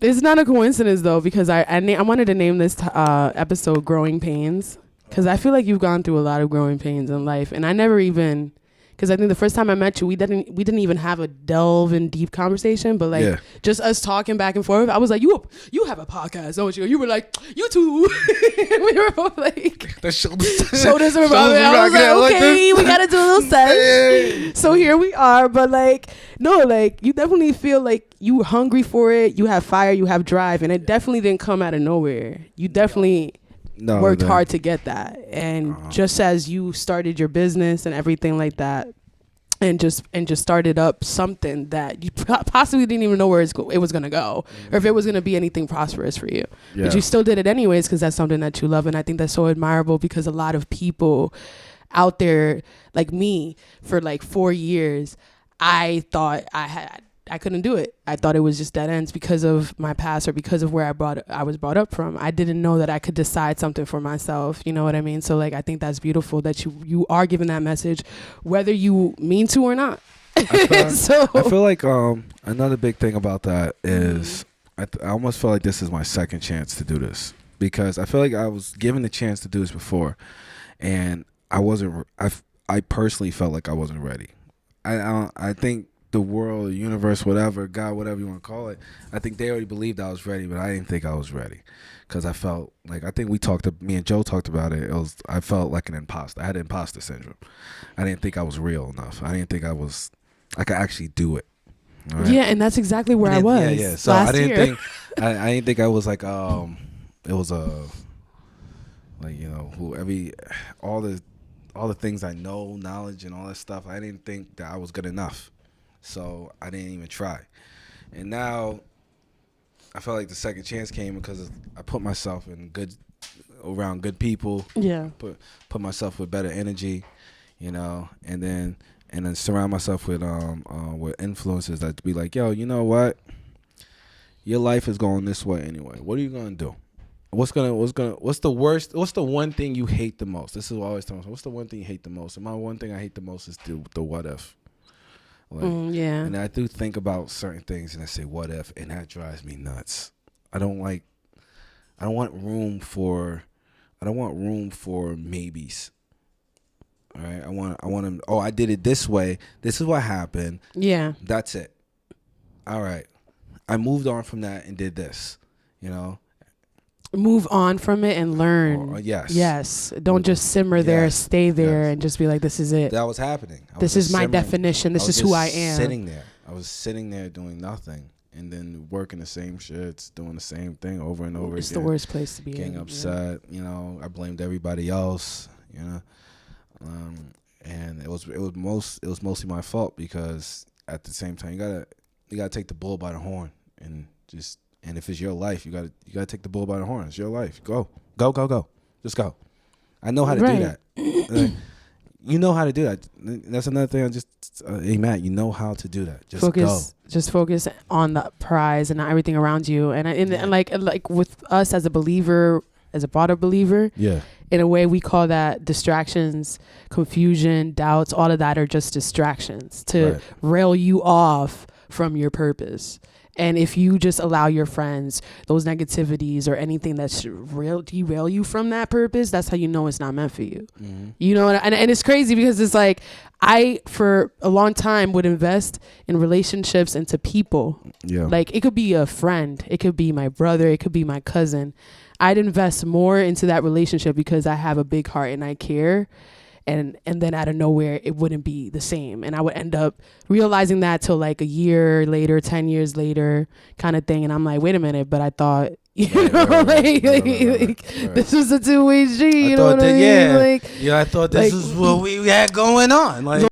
It's not a coincidence though, because I wanted to name this episode "Growing Pains," because I feel like you've gone through a lot of growing pains in life, and I never even. Because I think the first time I met you, we didn't even have a delve in deep conversation, but like just us talking back and forth. I was like, you have a podcast, don't you? You were like, you too. We were both like, shoulders were rubbing. I was like, okay, we gotta do a little sesh. So here we are. But like, no, like you definitely feel like you were hungry for it. You have fire, you have drive, and it definitely didn't come out of nowhere. You definitely. Worked hard to get that, and just as you started your business and everything like that, and just started up something that you possibly didn't even know where it was gonna go, or if it was gonna be anything prosperous for you, but you still did it anyways because that's something that you love, and I think that's so admirable because a lot of people out there like me for like 4 years, I thought I couldn't do it. I thought it was just dead ends because of my past or because of where I was brought up from. I didn't know that I could decide something for myself. You know what I mean? So like, I think that's beautiful that you are giving that message, whether you mean to or not. I feel like another big thing about that is I almost feel like this is my second chance to do this, because I feel like I was given the chance to do this before, and I personally felt like I wasn't ready. I think the world, the universe, whatever, God, whatever you want to call it, I think they already believed I was ready, but I didn't think I was ready, because I felt like, I think me and Joe talked about it. I felt like an imposter. I had imposter syndrome. I didn't think I was real enough. I didn't think I could actually do it. Right? Yeah, and that's exactly where I was. Yeah. So I didn't think I was like it was like, you know, all the things I know, knowledge and all that stuff. I didn't think that I was good enough. So I didn't even try. And now I felt like the second chance came because I put myself around good people. Yeah. Put myself with better energy, you know, and then surround myself with influences that be like, yo, you know what? Your life is going this way anyway. What are you gonna do? What's the worst? What's the one thing you hate the most? This is what I always tell myself. What's the one thing you hate the most? And my one thing I hate the most is the what if. Like, and I do think about certain things and I say what if, and that drives me nuts. I don't want room for maybes. All right, I want them. Oh, I did it this way. This is what happened. Yeah, that's it. All right, I moved on from that and did this. You know, move on from it and learn. Yes. Don't just simmer there, stay there, and just be like, this is it. That was happening. This is my definition. This is who I am. I was sitting there doing nothing, and then working the same shit, doing the same thing over and over again. It's the worst place to be. Getting upset. You know, I blamed everybody else. You know, and it was mostly my fault, because at the same time you gotta take the bull by the horn and just. And if it's your life, you gotta take the bull by the horn. It's your life. Go. Just go. I know how to do that. You know how to do that. That's another thing. Hey Matt, you know how to do that. Just focus on the prize and not everything around you. And like with us as a believer, as a broader believer, in a way we call that distractions, confusion, doubts. All of that are just distractions to rail you off from your purpose. And if you just allow your friends, those negativities or anything that's derail you from that purpose, that's how you know it's not meant for you. Mm-hmm. You know, and it's crazy because it's like, I, for a long time, would invest in relationships into people. Yeah. Like, it could be a friend. It could be my brother. It could be my cousin. I'd invest more into that relationship because I have a big heart and I care. And then out of nowhere, it wouldn't be the same. And I would end up realizing that till like a year later, 10 years later kind of thing. And I'm like, wait a minute, but I thought, this was a two-way street. You know what I mean? I thought this is what we had going on. Like,